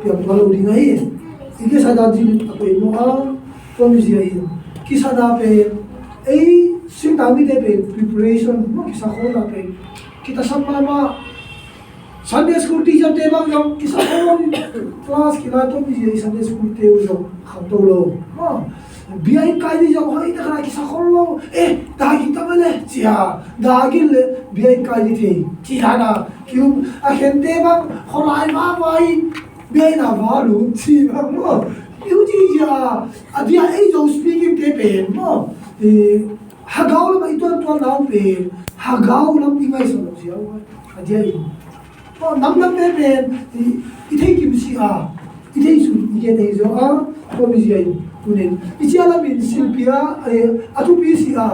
piang tuan lo ding ai ike sada jin ape mo a promise ai ki sada pe ai sing dami de pe preparation mo ki sa khol pe kita samma ma Sunday school teacher te bang yong ki sa khol class ki la to bi Sunday school te yo kham to lo ma biai kai di jong hai ta ki sa khol lo da gi ta male chia da gi le biai kai di the chia na ki a khen te bang kholai ma mai biai na va lu chi bang mo yu ji ja a dia ai jo speaking te pe mo ha gao lo mai ton nau pe ha gao lam ti mai so lo sia a dia i mo nam pe pe I thei kim si a I thei su I ge nei zo a ko mi ji ai tunen I chia la min silpia a tu pi si a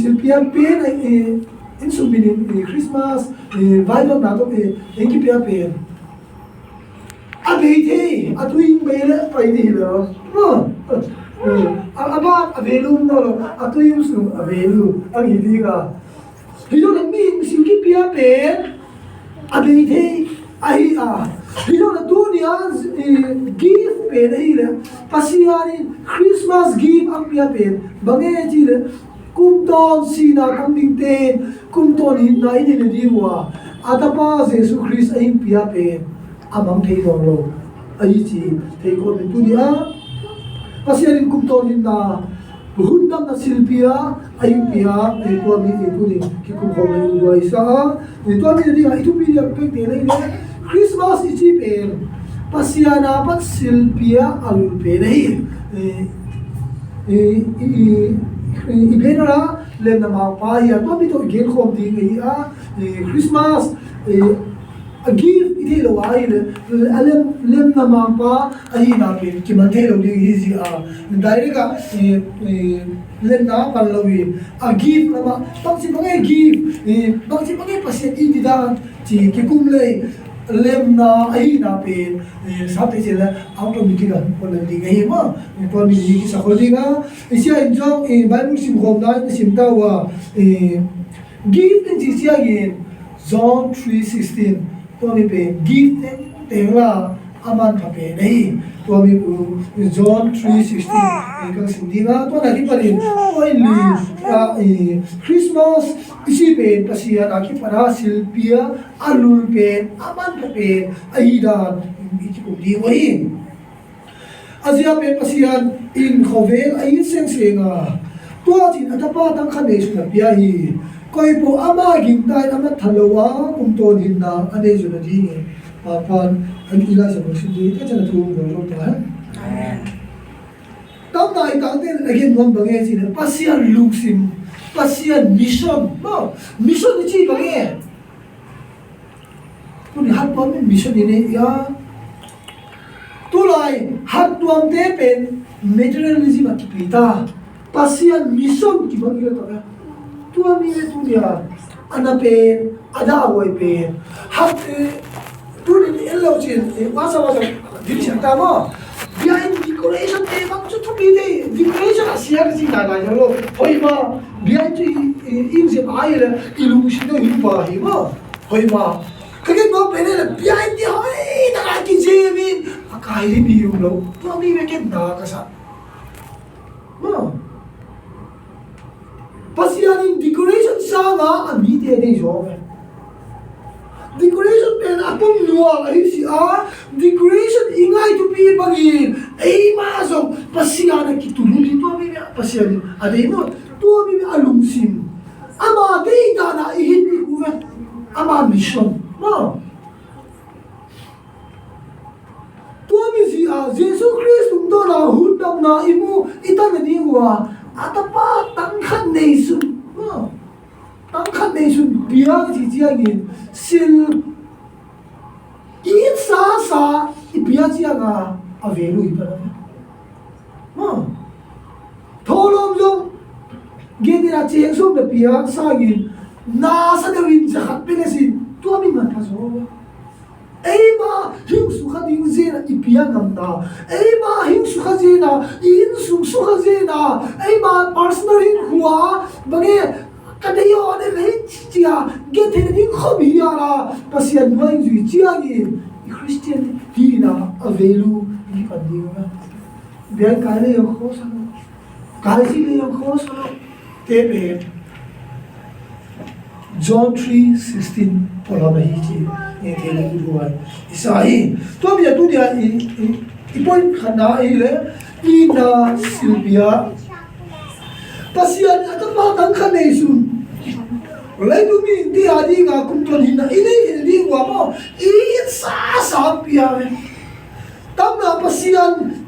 silpia pe in su min Christmas vai lo na to en ki pe a be the a tu in be le pai di lo no aba avelu no a tu in su avelu ang hindi ka hiyo na min sin ki pe a be the ai hiyo na dunia gift pe nei le pasiani Christmas gift ang pe bange ji le kum ton sina kam ding te kum ton hin na ni le diwa atapa Jesus Christ ai pia pe amang thei dong lo ai chi thei ko min tu dia pasiani kum ton hin na hundam na silpia ai pia ai ko mi tu ni ki kum ho le wa isa to mi ni ai tu pi ya pe te nei Christmas I chi pe pasiana pat silpia al pe nei Ibenara lem na ma pa ya to mi to gen khom ding Christmas a gift ide lo ai le alem lem na ma pa ai na pe ki man the lo ding hi ji direct lem na pan lo wi a gift na ma tam si bang gift bang si bang pasien I da chi ki kum le lem na ai na pe sa pe je la automatic ga ko le ding hi ma to mi ji ki sa khol ding isia injong bible sim khom na sim ta wa gift in ji sia yin John 3:16 to mi pe gift te la aman ka pe nei to mi John 3:16 ka sim ding to na ki parin only Christmas isi pe pasia na ki para silpia alul pe aman ka pe aida ki ko di wai azia pe pasian in khovel ai seng senga to chin atapa tang khane su na pia hi koi po ama ging tai ama thalowa kum ton hin na ane ju na di pan an ila sa mo su di ta chana thu ro ta tam nai tang ten again ngom bange chin pasian luksim pasian mission no mission chi bange tu ni hat pon mission ni ya tu lai hat tuam te pen materialism at pita pasian mission ki bange ta tu ami le tu dia ana pen ada wai pen hat tu ni elo chin wasa din chen ta mo behind decoration te bang chu thu de decoration asia ji na na lo hoi ma behind in je ai le illusion no hi pa hi ma hoi ma kage no pene le behind di hoi na ki je min akai ri bi lo to mi me ke na ka sa ma pasianin decoration sa nga ami te de jo decoration pen apum nuwa ai si decoration ingai tu pi bangin ei ma so pasiana ki tu li to mi pasian ade no to mi alum sim ama de da na I hit ni ku ama mission no to mi si Jesus Christ do na hundam na imu itan ni wa atapa tang khan nei su no tang khan nei su biang ji ji agin sil in sa ibia ji aga avelu I pa no tholom jong gedira cheng som da pia sa gin na sa de win ja khat pe si to mi man pa so ei ma hing su kha ding je na ipia ngam na ei ma hing su kha je na in su kha je na ei ma personal in huwa bane kadayo ne le chia ge the ding kho bi ya la pasian mai ju chia gi Christian hi na avelu ni kandiwa bian kai le yo khosa kai si le yo khosa te John 3:16 pola hi chi e te le duai isai to mi tu dia I point khana ile ina Silvia pasian atama tang khane sun lai du mi ti adi nga kum ton hina ini di wa mo I sa pia tam na pasian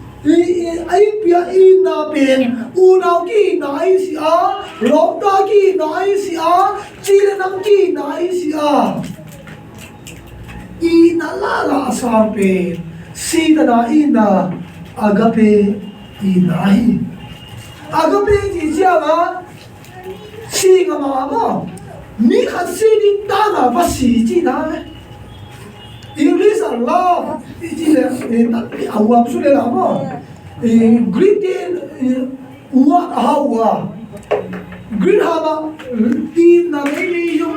ai pia ina pen unau ki nai si a lokta ki nai si a chilenam ki nai si a ina la sa pen si na ina agape inahi agape ji jia si nga ma mo ni khan si ni ta na ba si ji na English a love ji le ta awam su le la mo greet wa hawa greet haba in na ni yo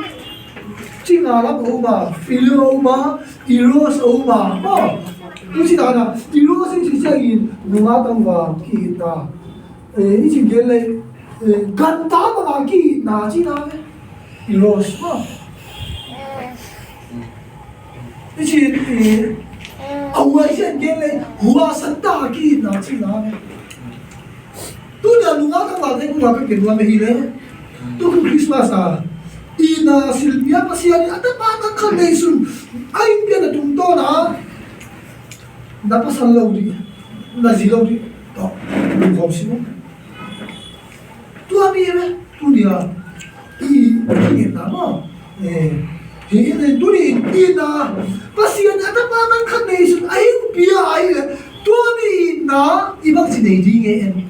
chi nga la ko ma filio ma eros o ma mo Uci dana, iro sing sisiagin nunga tangwa ki na, ichi gele ganta mga ki na chi na iros ma. Ichi awai siya gele huwa santa ki na chi na. Tu na nunga tangwa tayo kung waka kinwa mahile. Tu kung Christmas ina Silvia pasiyan at patang kalaisun ay piya na tungto na. Napasal lang di, nazilaw di, nung kopsi mo. Tu amire, tu dia, hingin na mo. Hingin, tu na, pasiyan at patang kanation, ayun biya ay, tu na, ibang sinadingin.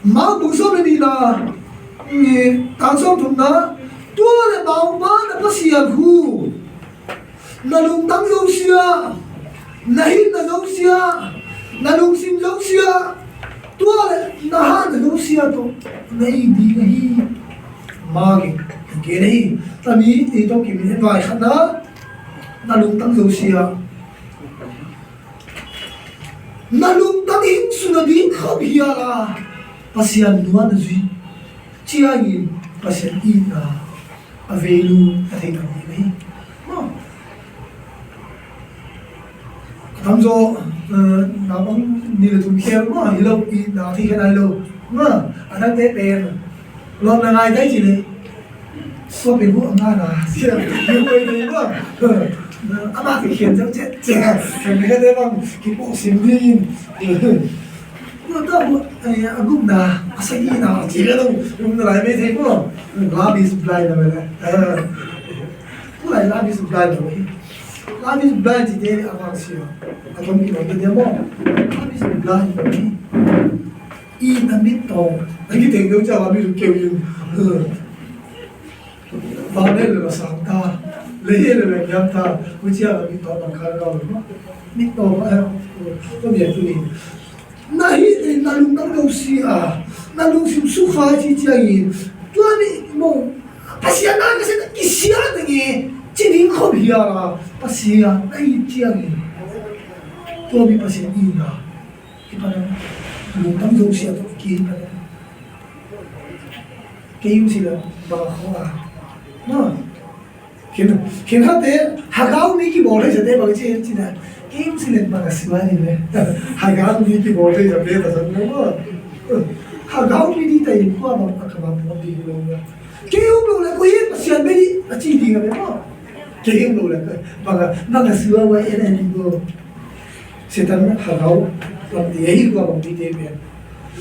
Mga bungso na nila, tansong na, tu na bawa na pasiyan hu. Nalungtang daw siya. Nahin na daw siya, nalungsim daw siya, tuwa nahan na daw siya to, nahi, maging, kinahi, tami ito kiminibay ka na, nalungtang daw siya, nalungtangin sunadin kabiyara, pasyan nuwa na zui, chiyangin, pasyan ina, avelu, at itang inahi. Tamzo namang nilatumkher ma hilaw I nathi kana hilaw ma anak te pen lo na ngai dai chi le so pe bu anga na sia yu koi ni ma ama ke khen jang che che me ka de bang ki po sim din no ta agum na asagi na chi le dong na lai me thei mo la bi supply na me la la bi supply na me Habis belajar dari awal sih, atau mungkin lagi dia mau habis belajar ni, ini nampak tau, lagi tengok jawab habis kewin, panel le rasanta, leher le nyata, ujian habis tau bangkar kau, ni tau tu dia tu ni, nahi nalung kau sia, nalung sim suka cici tu ni mau, pasien nak kesan kisian ni. Jadi kau biara pasien, naik tiang ini, tu abi pasien ina, kita nak lutang jauh siapa kita, kayu sila bawa, nah, kita te hagau ni ki boleh jadi bagi cina, kayu sila bawa siapa ni, hagau ni ki boleh jadi tak semua, hagau ni di tayi kuah bawa kawan di luar, kayu boleh kuih pasien beri, aci di mana? Kayaknya boleh, baga siwa wa ini go, setan hagau, yaitu gua bang di TV.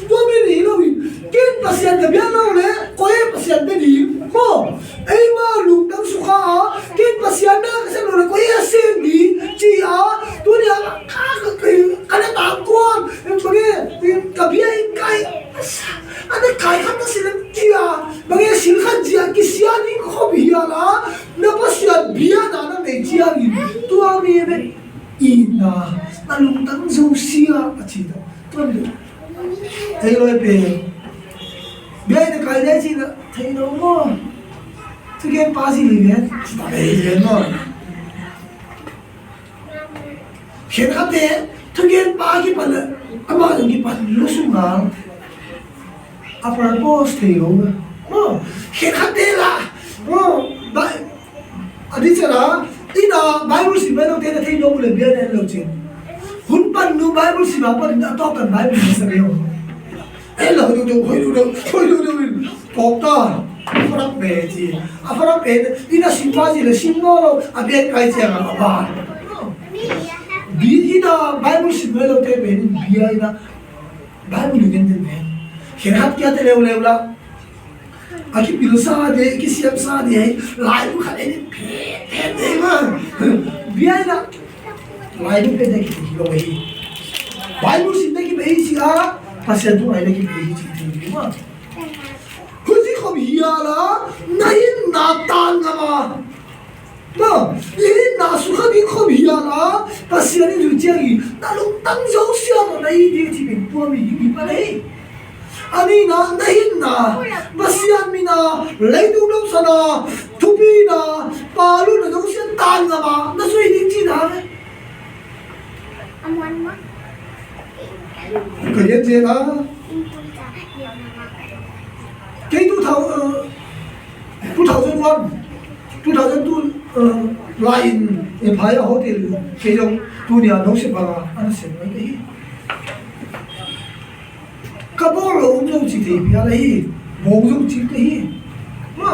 Gua beri lawi, kan pasien kebiasa lawe, kau pasien beri, mo, malu tang suka, kan pasien nak kesan lawe, kau asen di, cia, tu dia kada takut, sebagai kebiasa kai, ada kai kan silam cia, bagai silkan cia kisian ni kau biara. Napasyan biya na may tiyan tu ami ina nalungtang jauh siya at sita tu ami ay lo pe biya na kaya sila tayo mo tu kaya pasi liyan tayo mo khen khát thế thực hiện ba cái phần ama cái phần lúc sung ngang upper post thì không khen khát thế là vậy đi chơi đó đi nào Bible sĩ bên đầu tiên là thấy nhau một lần biết này lâu chuyện hun pan nu Bible sĩ bảo pan đã to cần Bible gì sao đâu ấy là hồi đâu tốt ta phát về gì phát về đi là sinh hoa gì là sinh nó đâu biết cái gì à bà đi đó Bible sĩ bên đầu tiên bên bia đó Bible như thế này khi hát kia thì leo là cái biểu sa đấy cái siam sa đấy lại cũng khá đấy thế mà bia đó lại cũng cái này cái lo ấy Bible sĩ này cái gì à pasien tu ai này cái gì thì mà cái gì không hiểu là này na tan mà đó này na suy nghĩ không hiểu là pasien này rồi chơi na lúc tăng dấu siêu mà này đi thì mình tua mình bị bắt đấy ani na này na pasien mình na lấy đúng đâu sao na thu pi na pa luôn là dấu siêu tan mà nó suy nghĩ gì nào đấy cái gì đó cái tu thầu dân quân line phải ở hotel cái dòng tu nhà nấu xếp vào ăn xếp mấy cái các bố là ông dâu chỉ thì bia đấy bố dâu chỉ cái mà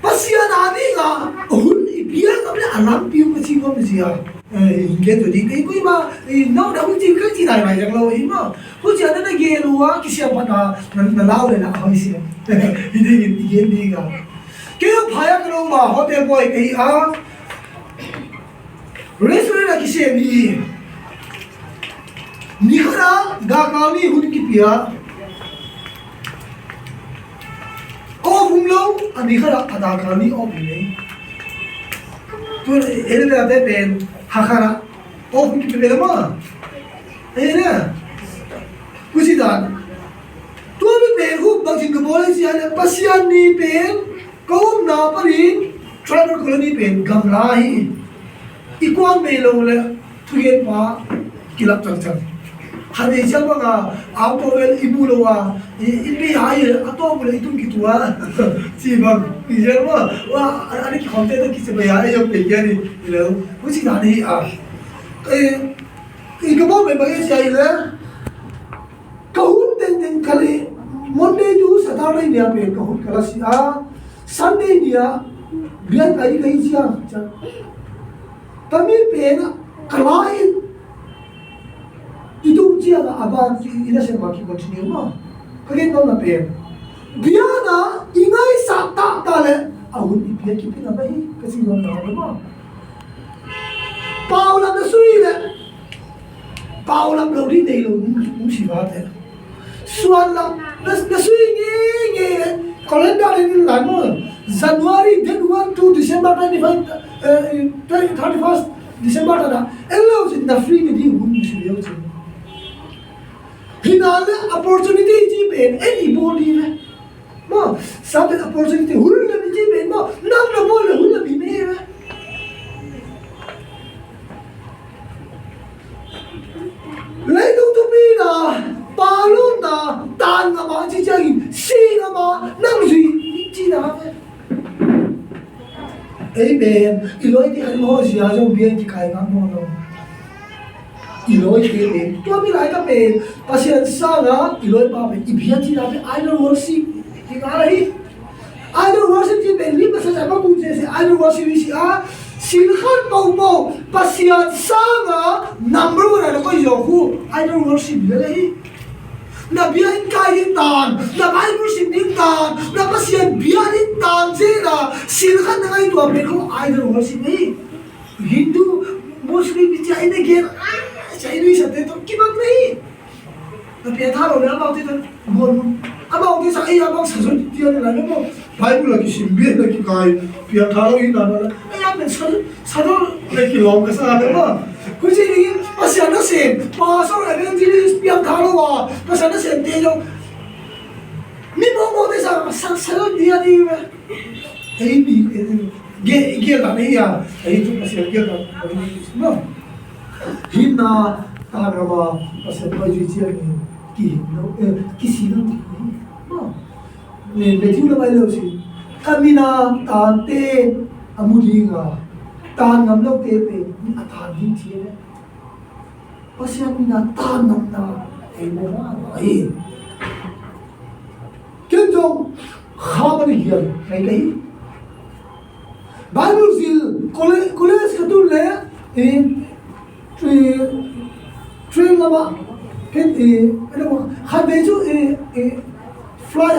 bác sĩ anh đi là hun bia cái là làm bia cái gì không gì à cái tuổi đi cái mà nó đã không chịu cái gì này chẳng lâu ấy mà hôm trước nó ghé luôn á cái xe bắt nó lao lên là hơi xe đi cả cái phải cái đâu mà họ đem qua cái restaurant là cái xe đi nikara ga cao đi hun cái bia ô vùng lâu anh nikara ada cao đi ô bia tôi ấy là cái bên hakara oh cái bên mà ấy nè cái gì đó tôi bị bên hút bằng chính cái bộ này gì anh pasien đi bên câu nào mà đi tribal colony bên gam lai iquan bên lâu là thu hiện pa kilap chẳng hắn ấy chắc bằng auto vel ibu lâu ibi hay auto boleh itu gitu chỉ bằng cái gì mà anh cái content cái gì vậy ai dùng cái gì lâu cái gì đó đi cái bộ bên cái gì là câu tên cái này Monday to Saturday dia bên câu cái là gì Sunday dia biar cái gì chẳng tapi bên cái lain itu dia là abang ina sẽ maki continue mà cái đó là bên bia na ingai sakta ta le ahun bia ki pina bai cái gì đó mà bao làm nó suy le bao làm đâu đi đây luôn cũng chỉ vào thế xuân làm nó suy nghe calendar này là mà January then 1 to December 25 31st December đó hello in the free đi cũng chỉ liệu chứ hinala opportunity ji ben anybody le mo sabe opportunity hul na ji ben mo nam na mo le hul na bi me le lấy đúng tu bi na ba luôn na tan na ma ji jagi si na ma nam gì ji na ấy ben iloi di kan ho sia jong bien ki kai ngam mo no iloi ke ben to mi lai ka ben pasien sa na iloi pa ben ibian ji na ben idol worship ki ga rahi idol worship ji ben li pa sa ba bu je se idol worship si sin khan mo pasien sa na number 1 na ko yo hu idol worship le rahi na bia in kai in tan na bible sim in tan na pasien bia in tan je na sin khan na ngai to ben ko idol worship ni hindu muslim ji ai ne gen chai lui sa te to ki bang nei na bia tha lo na ba te to gon ama o te sa ai abang sa so ti na na mo bible la ki sim bia na ki kai bia tha lo in na na ai am sa do le ki long ka sa na ma ku ji ni pasien na sem pa so la ben ji ni bia tha lo wa pasien na sem te jo mi mo te sa lo dia di ấy bị ghê ghê là này à ấy chúng ta sẽ ghê là no hin na ta ra mà sẽ phải duy trì kỳ nó kỳ gì nó no nên về thiếu là bao lâu gì kamina tan te amulinga tan ngam lo te pe athan hin chi ne pasian mina tan nam na ai mo ai ken jong khamani hian kai Bible zil college ka tu le train lama ken ano khan be chu fly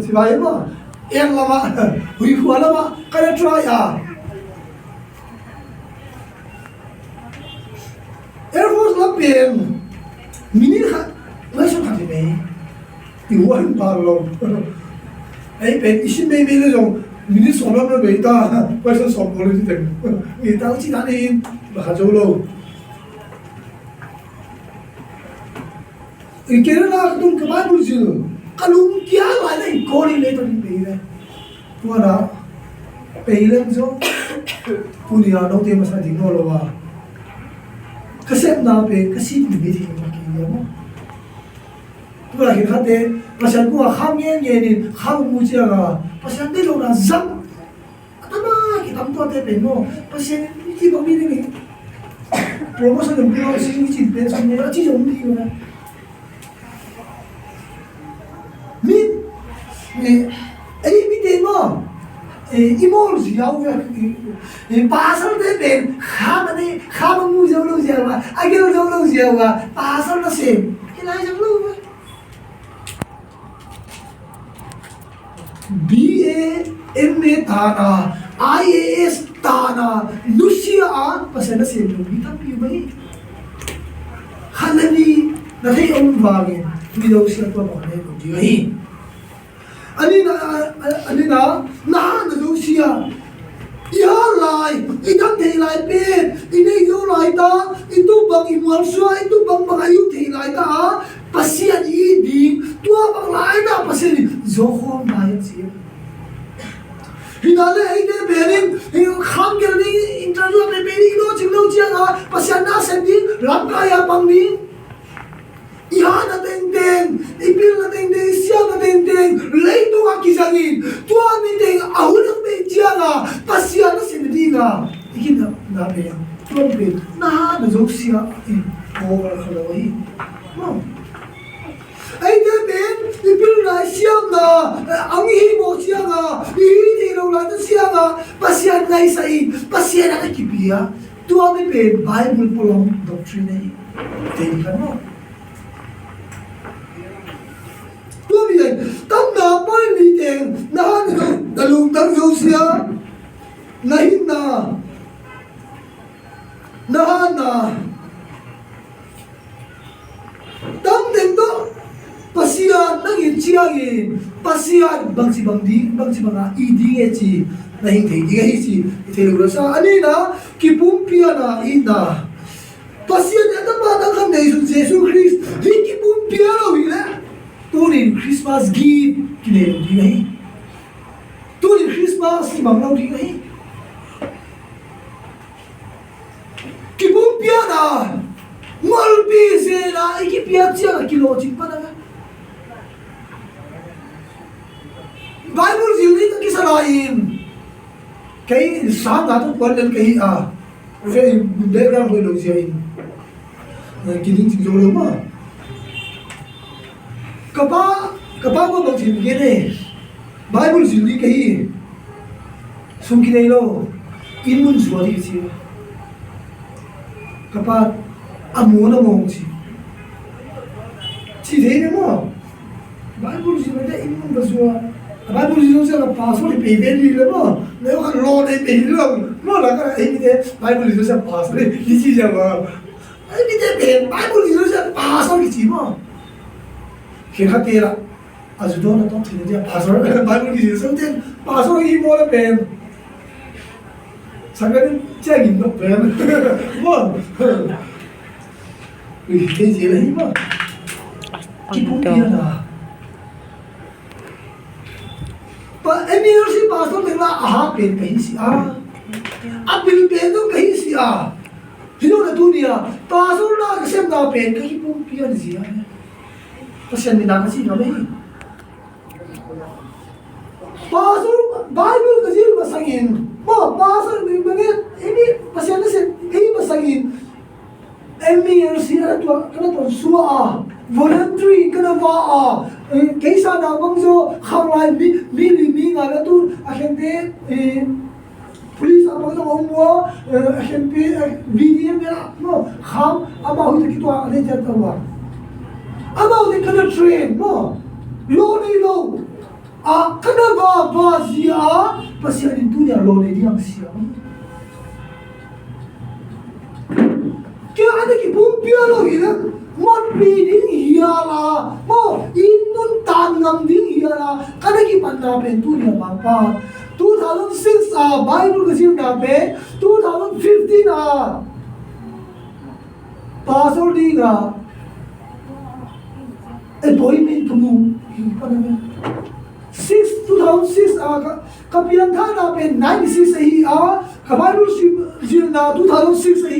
si vai ma em lama hui khwa lama kana try Air Force la pen mini kha mai so kha me iwan ba lo ai pen isin me le jong mini so na be ta pa so so bol ti ten ni ta chi na ni ba kha jo lo kira na tum ka Bible zil kalum kya la nei ko ni le to ni pe le tu na pe le so punia no te ma sa ding no lo wa kasep na pe kasip ni be thi ma ki ya mo tu la ki khate pasan ko kham ye ni kham mu chi la pasan de lo na zam atama ki tam to te pe no pasan ki ba mi ni promotion ng ko si chi pe sa ni chi jong ni ko na ai mi te mo imol ziaw ya pasal de ben kham mu zo lo ziaw ba agel zo lo ziaw ba pasal na sem ila zo lo ba BA tana IAS tana nusia pasal na sem lo bitam pi bai khalani na thei om wage mi do sia to ba ne lo ji ai anh na na đâu xia ya lai itam thei lai pe inei yo lai ta itu bang imual sua itu bang ayu thei lai ta pasian I ding tua bang lai na pasian zo khom lai chi hinale ai de berin kham gel ni internet pe beri lo ching lo chiang ha pasian na sen ding lam ka ya bang ni Iha na teng ipil na teng siya na teng lay to ka kisangin tuwa ni teng ahunang may siya nga pasya na sinadi nga ikin na pe tuwa ni pe na zog siya wala kalaway ay de ben ipil na siya nga ang ihimo siya nga ihitiraw na siya nga pasya na isain pasya na nakipiya tuwa ni pe Bible po lang doctrine ay teng ka mo tâm napai ni teng na na lung tang zo sia na hin na tam teng to pasia nang in chiang in pasia bang si bang I ding e chi na hin thei ding e chi thei lo sa ani na ki pum pia na in na pasia na ta ba na kham nei su Jesus Christ hi ki pum pia lo hi le Turin Christmas gift kinelo di ngay. Turin Christmas ibanglaw di ngay. Kipumpia na malpi zena ikipia siya kilojin pa na. Bible zili ta kisalain. Kay sa nato kwalen kay okay background ko lo siya in. Kining siguro ma. Kapa ko bang sinigin Bible zili kahi sungki na ilo inmun suwari siya kapa amo na mo si thei na mo Bible zili na inmun ba suwa Bible zili siya na paso ni payment nila mo na yung kalo na payment lang mo lang ka ay hindi Bible zili siya paso ni isi siya mo ay hindi Bible zili siya paso ni si mo kira tera ajudo na to thine dia pasor Bible ki Jesus ten pasor hi mo la pen sangarin chagin no pen mo ui ke je la hi mo ki pum pia na pa emi si pasor de la aha pen kahi si bil pen do kahi si hino na dunia pastor na kasem na pen kahi pum pian zia pasien ni na kasi na mai pastor bible kasi masangin mo pastor ni banget ini pasien na sen kahi masangin MRC kana to suwa voluntary kana va kaisa na bangzo khamlai mi nga tu ahente police abang ngomwa ahente VDM ya no kham ama hu ki to ale ja tawa ama hu kana train no lo ni lo kana va zia pasian dunia lo ni diang sia kaya ada ki pumpia lo ina mon reading hiala mo inun tanam ding hiala kada ki panna pen tu ya mapa 2006 bible ka sim na pe 2015 pastor diga appointment tumu paname 2006 kapian tha na pe 96 hi ka bible sim na 2006 hi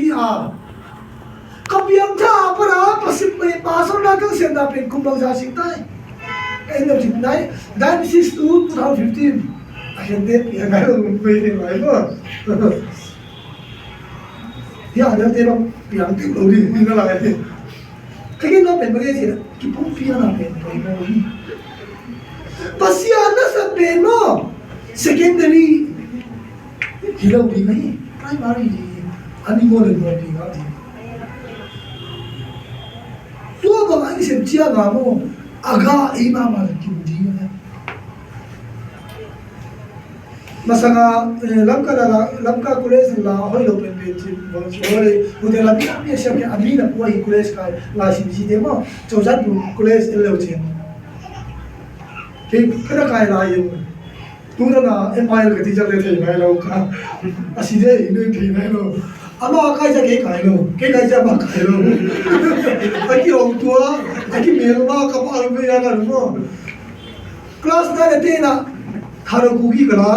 kapiang cha para pasip may pasok na kang senda pen kumbang sa singtay kain na singtay 96 to 2015 ahente yang ngayon pwede na ito ya ada tero piang tero di na lang eh kaya na pen bagay sila kipong piang na pen kaya mo pasyan na sa peno secondary hilaw di kayo primary di ani mo rin mo di nga di tua bang ini sebcia ngamo aga imam ada kimdi na masanga lamka college la hoi lo pen pen bon chore ude la mi siya ke amina puai college ka la simsi demo chojat bu college lo chen ke kada kai la yu tu na empire ka teacher le thai mai lo ka aside inu thai mai lo ama kai ja ke kai lo ke kai ja ba kai lo aki ong tua aki mel ma ka pa me ya na mo class na te na tharo ku gi kala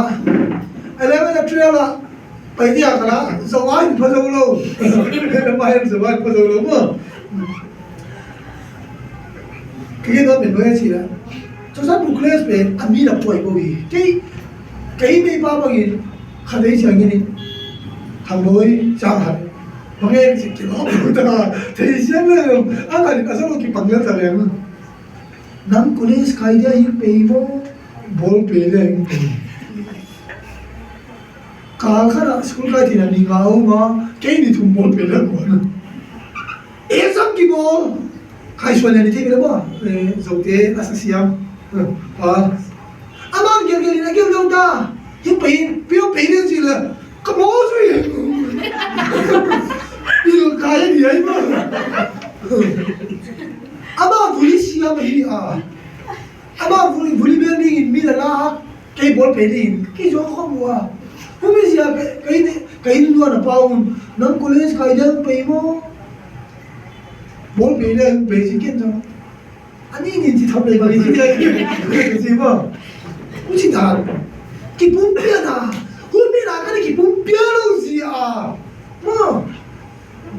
11 12 la pai dia kala zawai pha zo lo ma hem zawai pha zo lo mo ke no me no chi la cho sa bu class pe ami na poi bo gi ke me ba ba gi khadei chang ni thằng đối chào hẳn mà nghe chỉ kiểu ta thì xem là anh là cái sao cái bằng lên rồi em nắm cô lên sky dia hiu pe vô bol pe lên cả khá school cái thì là đi ngáo mà cái đi thùng bol pe lên mà em sắp cái bol khai xuân này thì cái đó dầu thế associam anh mang kiểu kiểu này kiểu đâu ta hiu pe lên gì là cái bố gì đi được cái gì ấy mà ama vui siam hi ama vui bên đi mi là la cái ball pe đi cái chỗ không mua không biết gì cái luôn là bao năm college cái đơn pe mo ball pe lên pe gì kiện thôi anh ấy nhìn chỉ thầm này mà đi cái gì mà không chỉ là cái bún bia à hôm nay là cái này bún bia đâu gì mà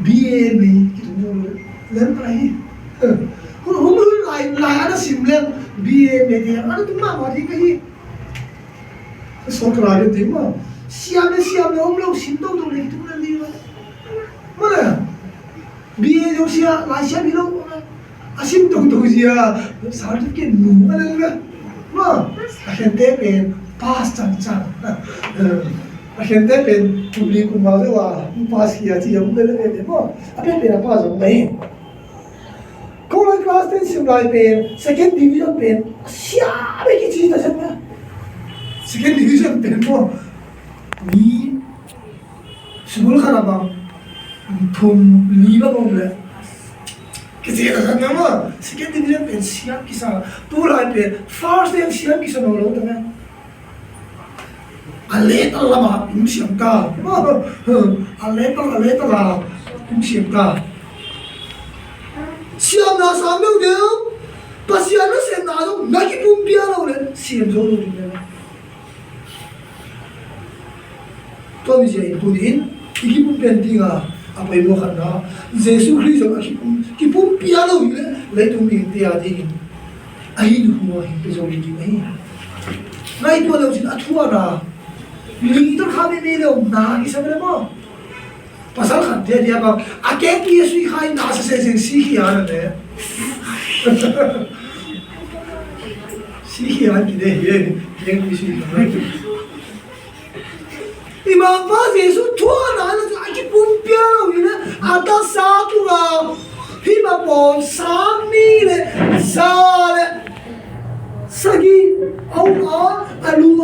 bia mi cái đồ lên cái hôm nay lại anh sim lên bia mi thì anh tụi mà đi cái gì số cái này thì mà siam này hôm lâu sim đâu đâu này tụi nó đi mà nè bia đâu xia lại xia đi đâu sim đâu gì sao được cái nụ anh này mà anh thấy bên pass chẳng gente pen publico mal eu pass que atia um bele mo ape pena pass um bem como class tem sim lai pen second division pen sia be ki chi ta chama second division pen mo ni school khana ba thum ni ba bom le cái gì là nó mà second division pen sia ki sa tu lai pen first time sia ki sa no lo ta alét là cũng xiêm cả alét là cũng xiêm cả xiêm là sao đâu được bà xiêm nó xiêm nào đâu ngay cái bún bia đâu đấy xiêm rồi đi này tôi bây giờ tôi in cái bún painting à apa yang mau kena Yesus Kristus cái bún piano lấy tụi mình thì ai được mua cái giống như vậy ngay tôi đâu chỉ thua ra mình tôi khai bên đâu na cái sao vậy mà pasal kan dia bang akek Yesus khai na se si hian ne si hian ki de yang Yesus imam pa Yesus thua na cái bún piano như thế ada satu lah khi mà bỏ sáng mi này sao này sagi ông alu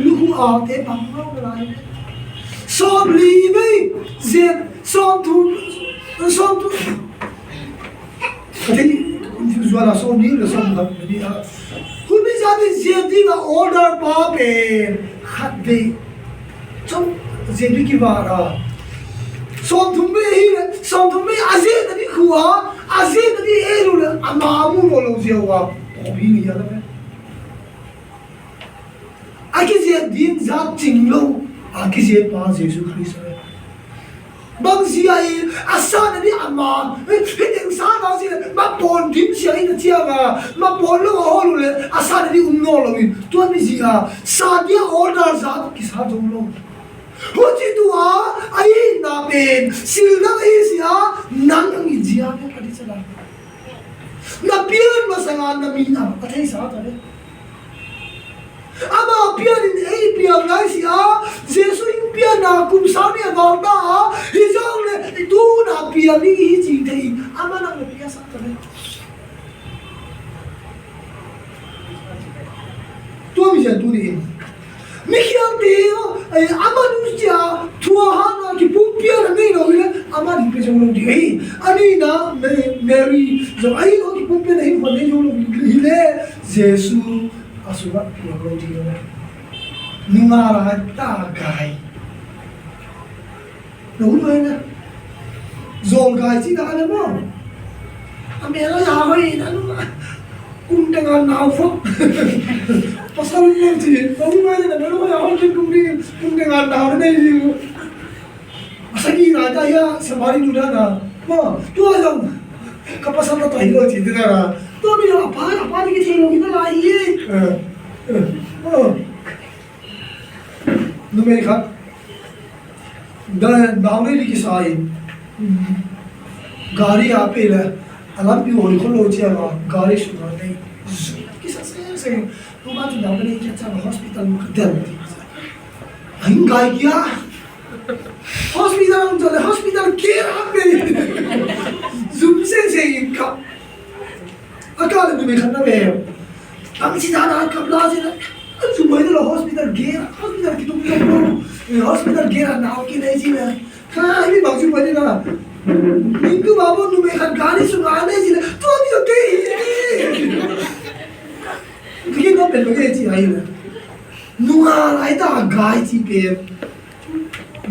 lulu thế bằng nó lại xóm lì với diệt xóm thu thế dù là xóm lì là xóm thật đi à hôm nay ra thì diệt đi là order ba bề khát đi trong diệt đi kia vào som thum me azet na di khuwa azet na di elu la amamu lo jewa obi ni ya la aki je din za chinglo aki je pa Jesus Christ bang sia asa na di ama hiding sa na si ma pon dim sia ina tia ga ma pon lo ho lo le asa na di umno lo min tu mi sia sa dia order za ki sa jong lo Hoji tua ai na pen silna isia nang ang ijia pe padi chala na pian masanga na mina pathai sa ta le ama pian in ai pian ngai sia jesu in pian na kum sa ni ga ta hi jong le tu na pian ni hi chi thei ama na le pia sa ta le tu mi ja tu ni Mikian dia, aman usia tua hana ki pumpia na ni no ile aman di pejong di ani na Mary so ai no ki pumpia na hi phone jo lo ile Jesu asurat pia lo di no nungara ta gai no lo na zol gai chi da na mo amela ya hoi na kum dengan naufok pasal ni tahu mana na melo ya hoi kum dengan naufok ni asagi raja ya semari juda na ma tu aja kapasan na tahi lo chinte na tu abi apa ni kita lo kita lagi nu meri khat dah naufok ni kisah gari ape la alam pi holi kholo chia ga gari sugar nei kisa se tu ba tu na bani kya cha hospital mu khadel ain gai kya hospital ke ram me zum se ka akal me khana be am si dana kabla se zum mai lo hospital ki tu hospital ke na ki nei ji na ha ni bang ju bani na Minggu babu nu mekan gari sungane ji le tu abi okay kiki no pen loge ji ai le nu ga lai ta gai ji pe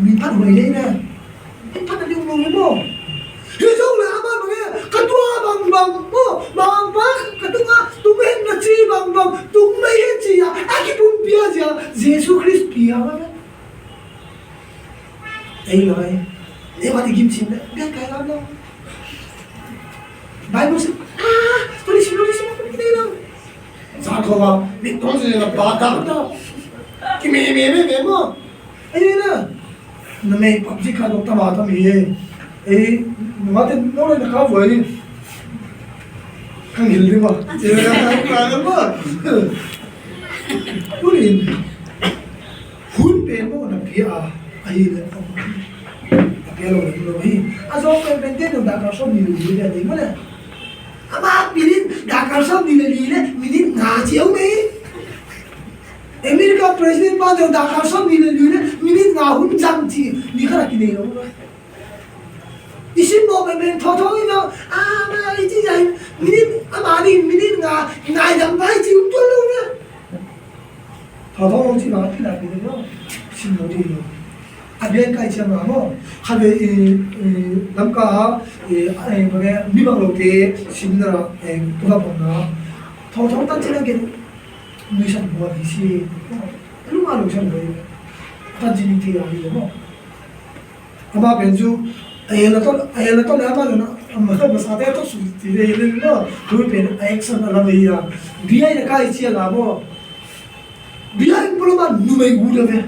mi pat hoi le na mi pat ali lo mo he jong le ama no ye ka tu bang mo bang ba ka tu ma tu me na chi bang tu me ye ji ya aki pum pia ja Jesus Christ pia ma ai lai Dia mati game sini, dia kayak apa? Bible sih, tulis apa kita ini? Saat kau ni tulis ni baca apa? Kimi mo, ini na, nama PUBG kan dokter mata miye, mati nol nak kau ini, kan hildi ba? Jangan apa? Tulis, hun pemo nak dia, ayi le. Pero lo hi aso pe bente no da ka so ni lu de de mala ama bilin da ka so ni le minit nga chiu me America president ba da ka so ni le minit nga hun jam chi ni khara ki nei lo isin mo be ben tho tho no ma ji jai minit ama ni minit nga jam bai chi to lo na tho tho chi ma ki la ki no sin mo di no Abian kai chama mo habe lamka bage bibang lote simna tuga ponna thau ta chena ke nuisan bo isi lu ma lu san bo ta jini thi ya hi mo ama benju ayela to le ama no ama sa te to su ti le no tu pen action ala me ya dia ya kai chi la mo dia pulo ma nu mai gu de ve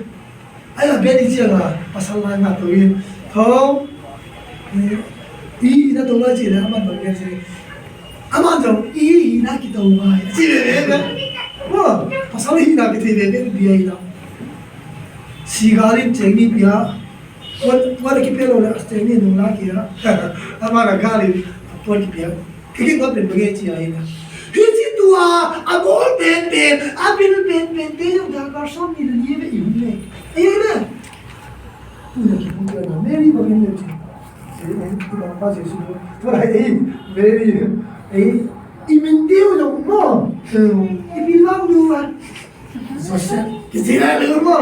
aya be ni chi la pasal la na to yin tho i na to la chi la ama to ke chi ama to i na ki to wa chi le ve mo pasal hi na ki thi le ve dia i na sigarin chengi pia what ki pelo la chengi nu la ki ya ama na gali por ki pia ki ko pe bage chi ai na hi chi tua a bol pen a bil pen te yo da gar som ni ni ve yu ne ai na tu na ki pu na meri bage ne chi ai tu na pa je su to ai very ai imenteu no mo e bilang dua so se ki tira le mo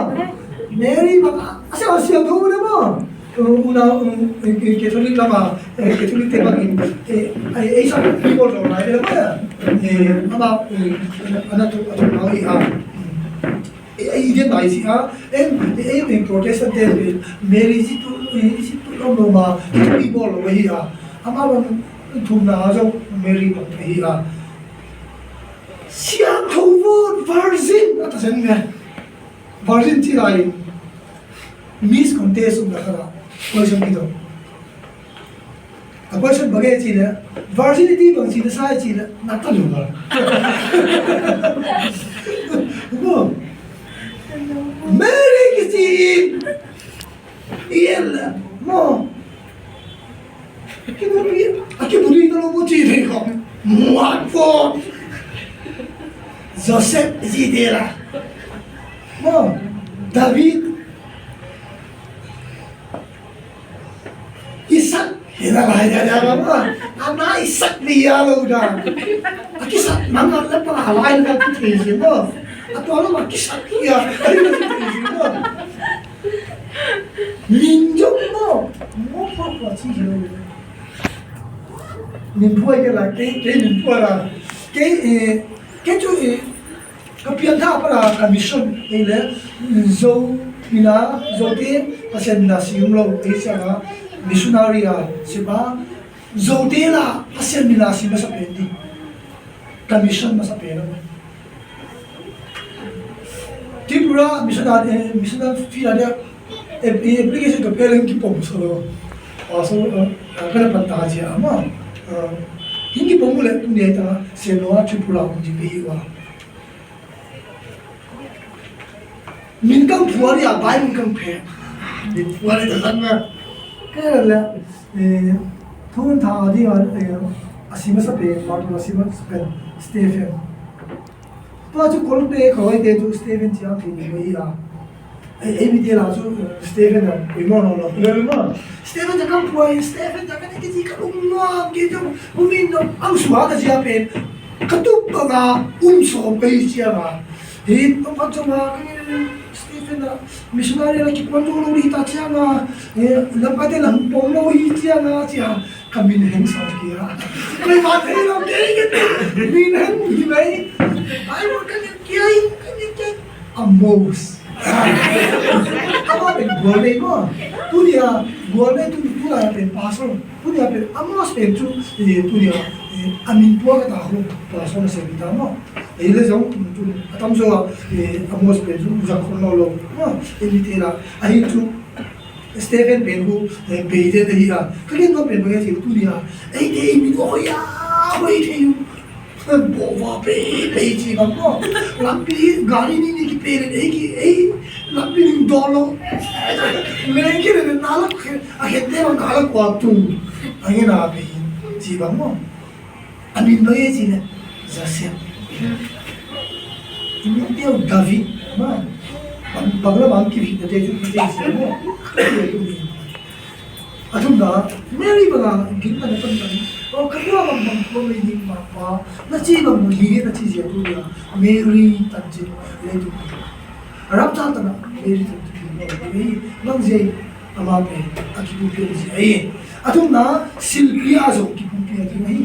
Mary baka asa siya do mo mo una Catholic lama Catholic te bagin ay sa people ro na ele ba ama ana to na i ay ide ba si ha em protestant te Mary si to no ma people ro hi ha ama ba thum na jo Mary ba hi ha siya to virgin ata sen me virgin ti lai miss contest na kara question kito a question bage chi le virginity bang chi sa chi le na ta lu ba no Mary ki chi yella mo ki buri no mo chi le ko what for Joseph Zidela mo David Isak hina bahaya dia apa ana Isak dia lo dah kisah mana le pa halai ka ti mo ato ano ma kisah dia ari na ti mo ninjo mo pa chi lo nin poi ke la ke nin poi la ke chu ka pian tha pa la mission ele zo mina zo te pasen na sium lo te sa missionary siba zodela pasien nila si sa pwede commission na sa pera Tripura missionary fee ada application to pera ki pom so also kana panta ji ama hingi pomule ne ta se no Tripura ko ji pe wa min kam puari a bai min kam phe min puari da sanna cái là thôn thảo đi ở asima sa pe martin asima pen Stephen to chu kol pe khoi te chu Stephen chia thi ni mai a ai mi te la chu Stephen na i mo no no Stephen da kam poi Stephen da kan ki ka no ki chu min no ang suwa da chia pe ka tu to na so pe chia ba hi to pa chu ma Stephen na missionary la ki kwanto lo ri ta chia na lampate lang pom lo hi chia na chia kamin heng sa kia mai ma the lo ke min heng hi mai ai mo kan kia kan amos apa ben gole mo tu dia gole tu la pe pasor tu dia pe amos pe tu dia amin po ka ta ho pasor se vita mo ele jong tu atam so amos pe tu ja khon lo elitera ai tu Stephen Pengu beide de ya kagen no pen bage tu dia ai de mi no ya wai the yu bo wa pe ji ba mo lampi gari ni ki pe re ki ai lampi ni dolo le ki re na la a hete no na la kwa tu ai na pe ji ba mo amin bage ji ne Joseph ini dia David ma bagla bang ki vi de ju de se mo atumda Mary baga gin na pan pan o kadwa bang ko mai ding ma pa na chi bang li na chi je tu ya Mary tan ji le tu arab ta ta na Mary tan ji ni bang je ama pe akibu pe ji ai atumna Sylvia zo ki pu pe ji mai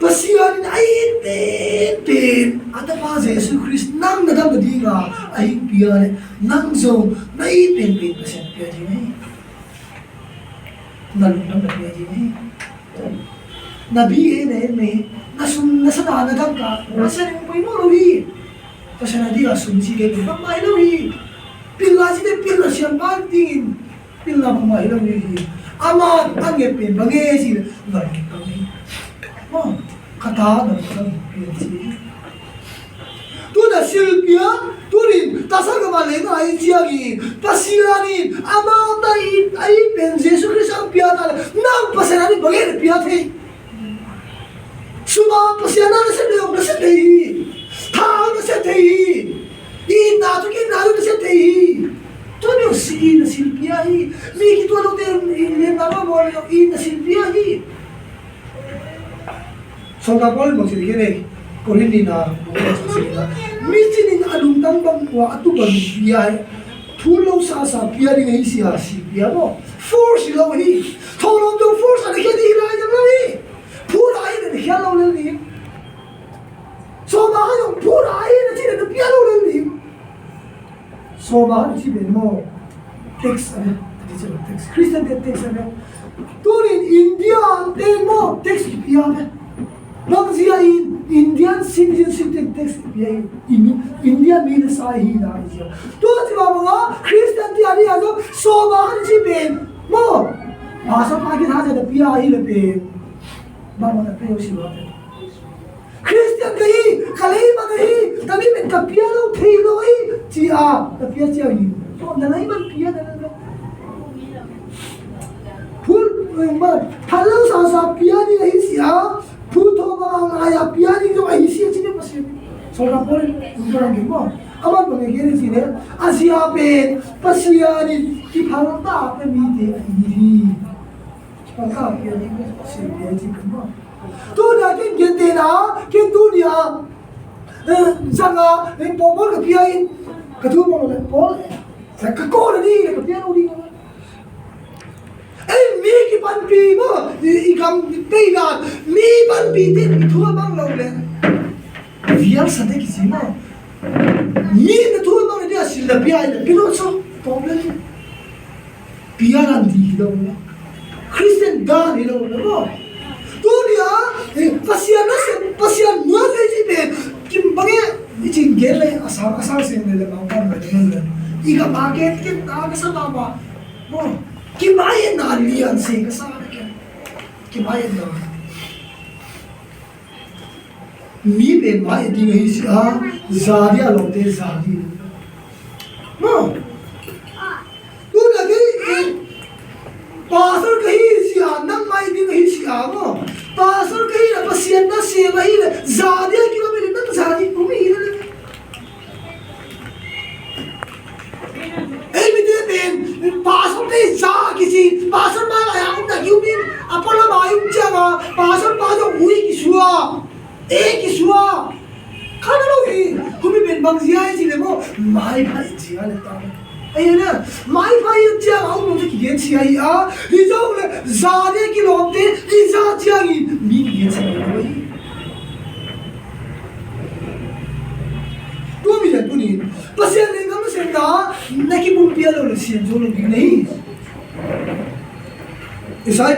pasian ai ten ada pa Jesus Christ nang na ai pia le nang zo nai pen pen pasen pia ji nei na lu nam pia ji nei na bi e ne na sun na sa na dam ka na sa ni mo lo hi pasen adi a sun ji ke ba mai lo hi pilla ji de pilla siam ban tin pilla ba mai lo hi ama ange pen ba ge ji ba ki ka ni mo kata na sa pia ji tu na silpia turin tasaga male na ai jiagi pasiani ama ai pen Jesus Christ ang pia ta nang pasanani bagay pia the suma pasiana na sa deog na sa dei tha na sa dei na to ki na sa dei to no si na silpia hi mi ki to lo de le na mo na silpia hi so ka bol mo si gene Korean na meeting adung tang bang wa atu bang pia thulo sa pia ni ngai sia si pia mo force lo hi tholo to force ani ke di la jam lo hi pura ai ne khia lo le ni so ma ha yo pura ai ne ti ne pia lo le ni so ma ha ti ben mo text ani ti text Christian text ani to in India te mo text pia me Nang siya Indian citizenship text biya India mean sa hi na siya. To si mga Christian ti ani aso so ba si ben mo. Asa pa ki ha ja biya hi le pe. Ba mo na pe si ba. Christian kahi kalai ma kahi tabi men ka biya lo thei lo hi chi a ta biya chi hi. To na nai man biya na. Phul ma hello sa biya ni hi siya. Puto mga ngaya piani jo ay siya sine pasin so na por ngorang mo aman mo ngere sine asia pen pasiani ki pharata apne mite hi paka piani ko pasin piani ko tu na ken de na ken dunia zanga en popol ka piai ka tu mo le pol sa ka ko ni ka piano ni Ay, mi ki pan pi mo, ikam pe na, mi pan pi te thua bang lo le. Vial sa de ki si mo. Mi na thua bang de asil la pi ai le, pino so problem. Pia ran di lo le. Christian da ni lo le mo. Tu dia, pasian no de ji be, kim bange ni jing gele asar se le ma kan ba de le. Iga market ke ta ka sa ba mo. Kimayan na aliyan si kasama ka. Kimayan na. Mi ben mai di ngai siya zadi alote zadi. No. Tu lagi pastor kahi siya nang mai di ngai siya mo. Pastor kahi na pasien na siya mai zadi kilometer na zadi umi ina. Pasal ni sah kisi pasal mana yang nak yumin apa lah mayum jangan pasal hui kisua kisua kan lo hi kumi ben bang zia ji le mo mai phai zia le ta ai na mai phai zia au mo ki gen sia hi a ni jo le za de ki lo te ni za zia hi mi gen sia lo hi tu mi tu ni pasal ni ngam sen da naki bumpia lo sian zo lo nei isai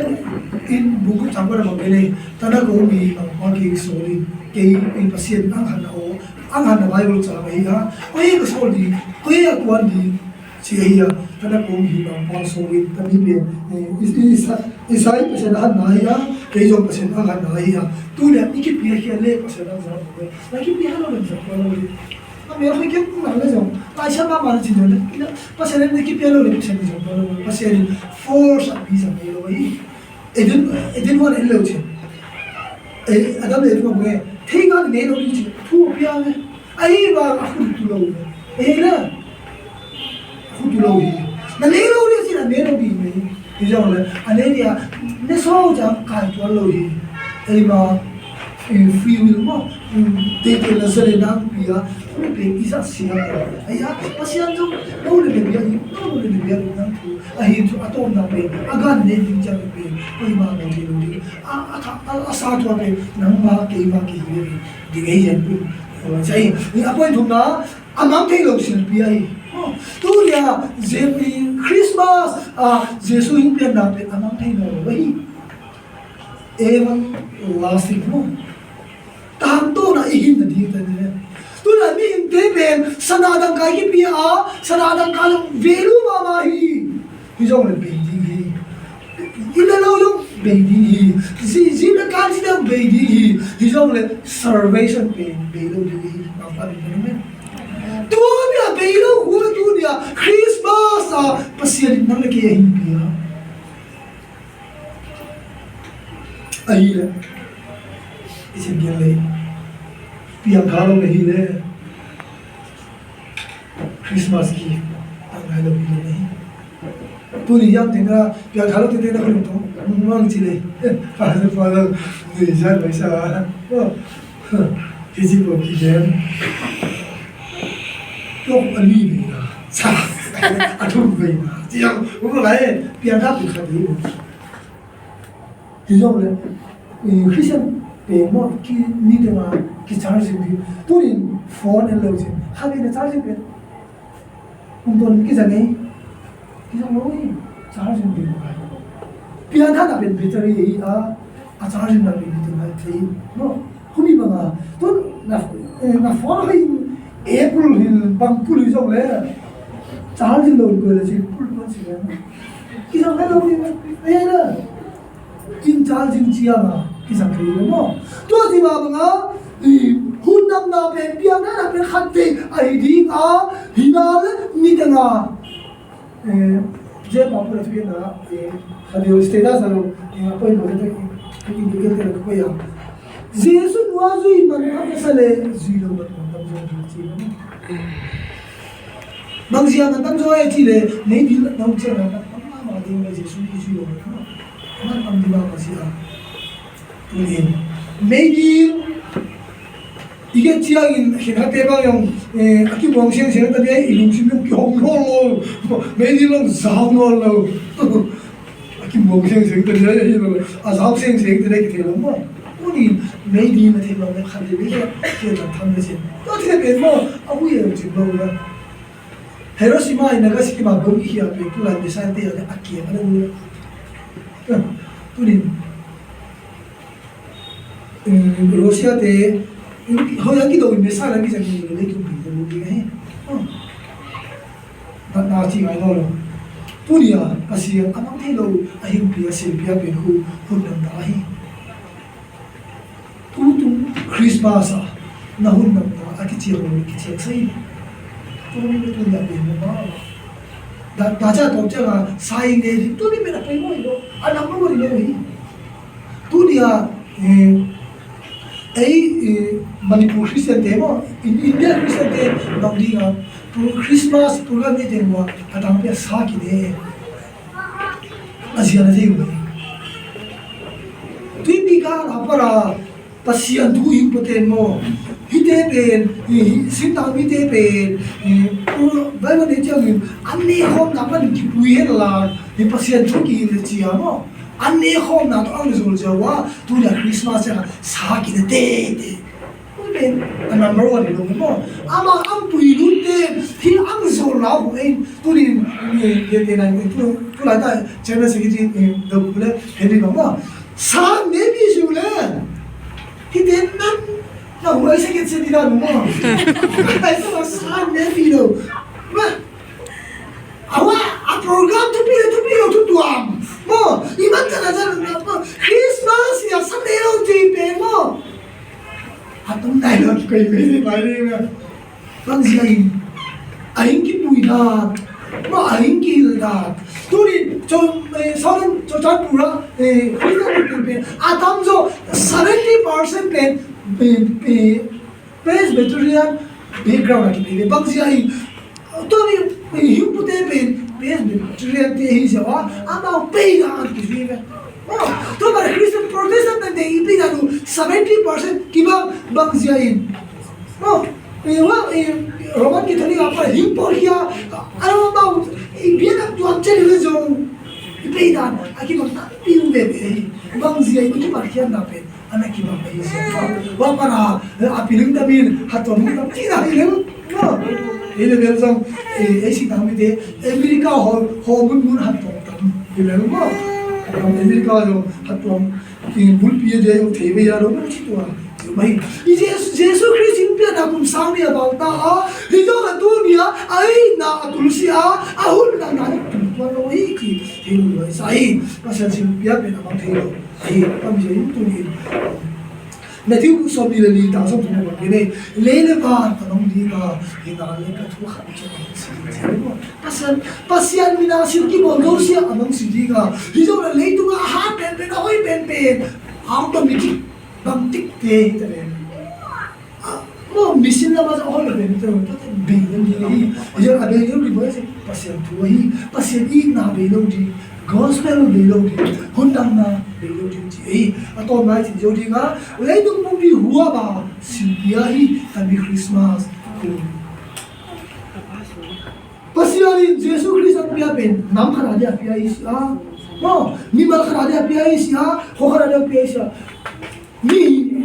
in buku chambar ma bele tada ko mi ma ki sorry ke in pasien ang han na bible cha ba ya oi ko so di oi ya kwan di si ya tada ko mi ma so wi ta mi be isai pasien han na ya ke jo pasien ang han na ya tu ne ikip ya ke le pasien ang za ba lagi pi halo le za ko lo मेरे को क्या मालूम है पैसा ना मालूम चीज़ है बस ऐसे नहीं कि प्यालो ले पैसा नहीं जाता बस ऐसे फोर्स अभी सब ये लोग ही इधर वो नहीं लोग हैं अदम ये लोग हैं ठीक है नहीं लोग ही तू प्याल है आई बार आपको तू लोग है ना आपको तू लोग ही ना नहीं लोग ही ना नहीं लोग ही नहीं ये जो है अने दिया ने सौ जब काट तो लोग ही ऐ बार free will mo take la sare na pia pe isa sia aya pasian jo no le bia na tu ahi tu atom na pe aga ne ding ja pe oi ma no ni a sa tu pe nang ma ke ni di ge yen pu sai ni apoy thum na amang thei lo sil pi ai tu ria je Christmas Jesu in pian na pe amang thei lo hi everlasting mo tam to na ihin na di ta ne tu na mi in te ben sanadang kai ki pi sanadang ka lo velu ma hi jong le be di hi ila lo lo be di hi ji na kan ji na be di hi jong le salvation be lo di hi ma pa ni ne tu ni be lo hu tu ni Christmas pasian nang le ke hin pi ai la isin gen le piang khalo le hi le Christmas ki ang halo pi le tu ni yam tenga piang khalo te na ko to mang chi le fa ni ja ba sa ki ji ko ki gen to ani ni na sa atu ve na ji yang wo lai piang khalo kha di di jong le Christian pe mo ki ni de ma ki charge bi tu ni phone and lo ji ha ni na charge pe don ki jane ki jong lo ni charge bi ma pian tha na ben battery charge na bi tu na thei no humi ba ma tu na phone hai April hin bang pul jong le charge lo ko le ji pul ko si le ki jong lo ni na in charge in chia ma ki sang kai mo to ti ba nga hun nam na pe pian na pe khat te ai di hinal ni ta nga je ba pura tu na khadi status alo apoi no te ki indicate kar ko ya jesu no azu in man ka sale zero ba tam zo chi no bang zia man tam zo ai chi le nei di na che na ma di me jesu ni zero man am di ba ma sia tunin maybe 이게 지향인 희나 대방용 아기 멍생 생각들이 이름 심용 경로로 매일은 사업로로 아기 멍생 생각들이 이런 사업생 생각들이 되는 뭐 우리 매일이나 대방에 가지고 이게 나타나지 어떻게 되면 아무에 지금 히로시마에 나가시기 막 거기 앞에 플랜 디자인 때에 아기에 하는 우리 러시아 때 허양기 도 있네 사람이 저기 내기 우리가 해 나지 말고 우리야 아시 아무데로 아힘비야 실비야 베후 혼난다 해 tutu 크리스마스 나 혼난다 아기지로 이렇게 책사이 또는 또 야베는 나 다자 도자가 사이네 또니면 빼고 이거 남는 거리네 tudia Manipur Christian demo India Christian de nongdinga Christmas program ni demo atang pe sa ki de asiana de ui tuipi ka apara pasian du ing poten mo hite pen sinta mi te pen ba ba de chang anne hom na pan ki pui la ni pasian tu ki le chia mo 안내 홈 나도 안 해서 저와 둘이 크리스마스가 사기는 때 근데 number 1 이런 거 아마 안 보이는 때필 안서 나고 둘이 얘기는 또 나다 제가 세계지 너 그래 해리 봐봐 사 내비줄래 히덴 나 우리 세계 세디가 너무 그래서 사 내비로 아와 아 프로그램 투피로 투암 뭐 이만저만 뭐 크리스마스야 삼대로 뒤에 뭐 아tom 다이로 거의 매일 말이면 방지가인 아인기 부이다 뭐 아인기다 둘이 좀 서른 저잘 부라 크리스마스 아담조 70% pen Presbyterian background aqui 방지가인 또니 힘부대 pen Presbyterian te hijawa ama peiga ki vive to mara Christian Protestant te ipida nu 70% kiba bangziain no Roman Catholic apa himporkia ano ba ibiana tu amche religion ipida aki ba piu bebe bangziain ki markia na pe ana ki ba pe wa para apiling tamin haton ta tira hilem no level song AC tami te America ho mun hat tom level mo America jo hat tom bul pie de yo thebe ya ro chi to mai Jesus Christ in pia na kum sang ni about ta hi jo la tu nia ai na tulsi a ahul na na tu lo hi ki hin lo sai pasal sin pia pe na mang thelo ai pam je tu ni Matthew so ni le ta so tu mo ni le le ba ta nong di ga hi na le ka tu kha che pasal mina sil ki bo do sia among si di ga hi jo le tu ga ha pen pen oi pen pen automatic bang tik te ta le mo mission na ma so ho le pen ta be ni hi jo a be yo ri bo se pasal tu hi pasal i na be lo di gospel be lo di hundang na be lo di ji ato mai ti jo di nga le tu mo bi huwa ba silvia hi ta bi Christmas ko pasal Jesus Christ an pia pen nam khara dia pia is no ni mal khara dia pia is ho khara dia pia is ni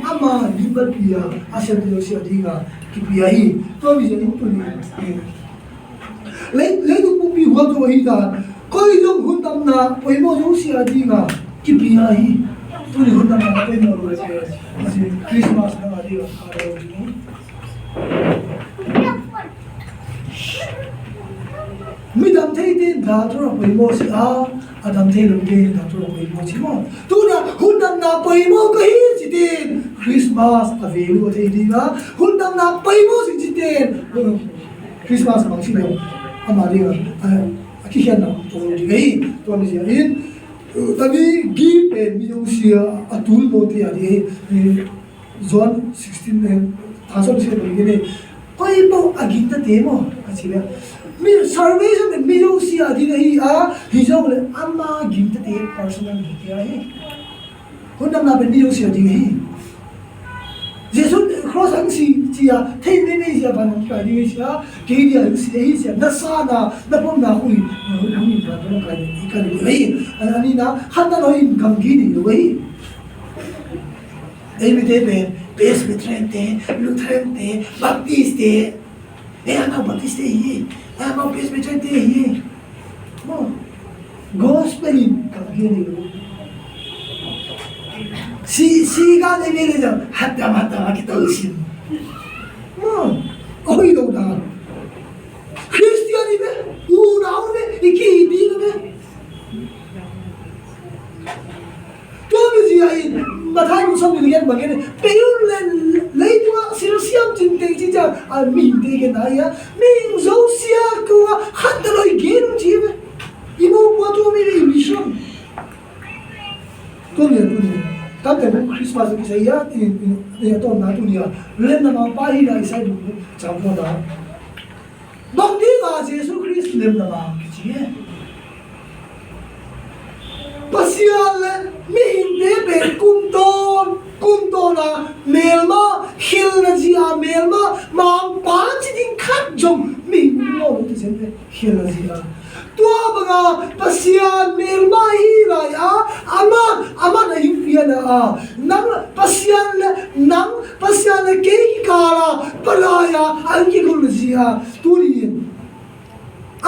ama libal pia asal dia sia diga ki pia hi to bi je ni to ni le tu mo bi huwa to hi da koi jong hun tam na poi mo jo sia diga ki pia hi to ni hun tam na poi mo ro se Christmas na diga aro ni midam thei tin da tro poi mo si adam thei lo ke da tro poi mo si mo tu na hundam na poi mo ka hi si tin Christmas avelu thei dinga hundam na poi mo si tin Christmas ma si lo amari ga aki hian na to di gai to ni si in tabi give and mi jo si atul mo ti ari zone 16 thasol si lo ge ne poi mo aginta te mo achila mi salvation में mi jo si adi nahi hi jo le amma gimta te personal gite ai hundam na ben mi jo si adi nahi Jesus cross ang si tia thei ne ne sia ban ka di sia ke dia si hi sia na sa na pom na hui hui ba to ka ni ka ni ai ani na hatta no in kam gi ni wei ei mi te ben Presbyterian te Lutheran te Baptist te ana Baptist te hi ama Presbyterian te hi mo gospel in kam gi ni si ga ne ne jo hatta mata ki to sin mo oi do da Christianity be u na ne iki di ne to mi ji ai mathai mu som ni gen bagen pe le le tu sil siam chin te ji ja a mi te ge na ya mi zo sia ko hatta loi gen ji be imo po tu mi mission to ni tap te Christmas ki sai ya ti to na tu ni le na ma pa hi la sai du cham ko da dong di ga Jesus Christ le na ma ki ji pasial mi hinde be kum to na melma khil na ji a melma ma pa chi ding khat jom mi no ti sen khil na ji a tua baga pasian melma hi la ya ama na hi fia na nang pasian le ke ki kala palaya an ki gul ji a turi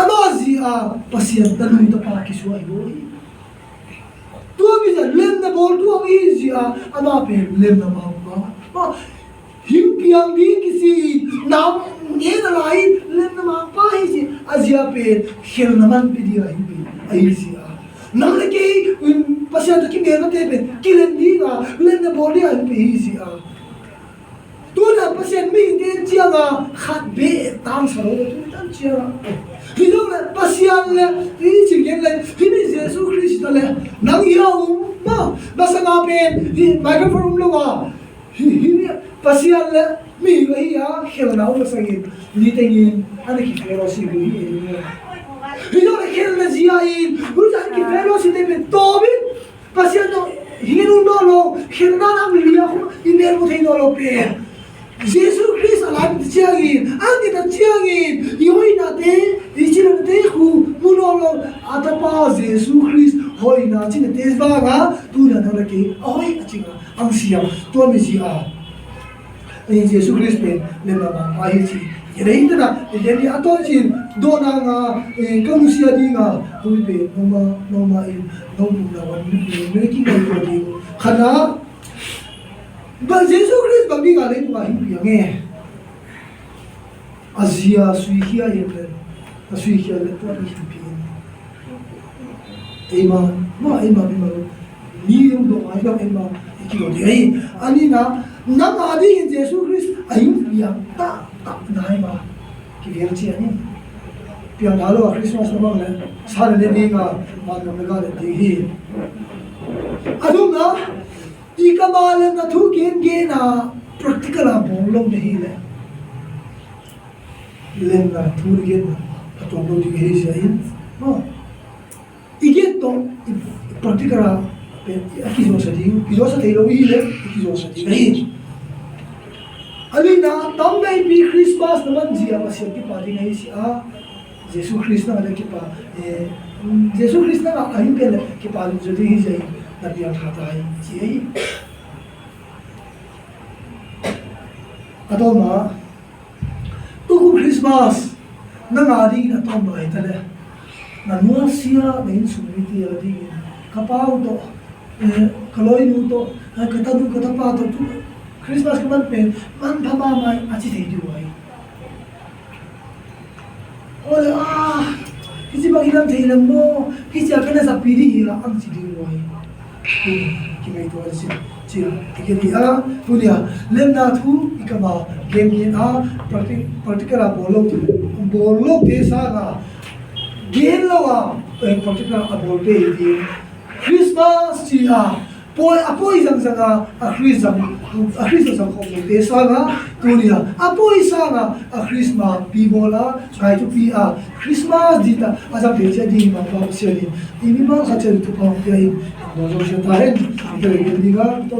ama ji a pasian talu ta pa ki suai boi tua bi ja lem na bol tua bi ji a ama pe lem na ma him piang bi ki si nam ne na lai lem na ma pa hi ji azia pe khel na man pe dia hi pe ai ji a nang le ke pasian ki me na te pe ki lem di ga lem na bol dia pe hi ji a tu na pasian mi te chia ga khat be tam sa ro tu tan chia hi lo na pasian le hi chi gen le hi ni Jesus Christ le nang ya ma basa nga pe hi microphone lo wa hi pasian le mi ga ya khel na o sa gi ni te ni ana ki fero si gi hi lo le khel na ji ai ru ja ki fero si te pe to bi pasian no hi no lo khel na na mi ya ko i ne mo te no lo pe Jesus Christ alam ti chiangin andi ta chiangin yoina te ichina te khu munolo atapa Jesus Christ hoina china te ba ga tu na na ke oi achinga ang siam to mi si a Jesus Christ pe le ma ma ai chi Ini itu na, jadi atau si dona nga, kamu sia di nga, tuh be, noma in, noma lawan ni, mereka kalau di, karena, bang Yesus Kristus bang di kali itu mah hidup yang Asia suihia yang suihia itu ada hidup yang, emang, ni yang dong, emang, ikut dia, ani na adi Yesus Kristus, ayam yang tak naik mah, kira kira ni, piang lalu Christmas nama le, sahaja ni ka, mana mereka le tinggi. Aduh na, jika malam na tu gen na praktikal apa belum deh le, lem na tu gen atau belum tinggi siain, iket tu praktikal apa, kisah sedih lo ile, kisah sedih. Alina, também pi Christmas naman dia masih kita di ngai si Yesus Kristus ada kita Yesus Kristus na ayun kaya kita jadi hijai nabi ang hatai si atau ma tu Christmas nangari na to mai tale nanuasia na insumiti adi kapau to kaloi nu to katadu katapa to Christmas ke man pama mai aci thei duai ole kisi bang ilam thei lam mo kisi akana sa pidi ila ang ci duai ki mai to asi ci ke dia tu dia lem na thu ikama game ni particular bolok desa ga game lawa particular bol pe di Christmas ci Apoy sang Christmas sang kong desa nga tulia apoy sang Christmas pibola try to be Christmas dita asam desa di mga siya din ini mga kacel to pang kaya mo so siya tayo ito yung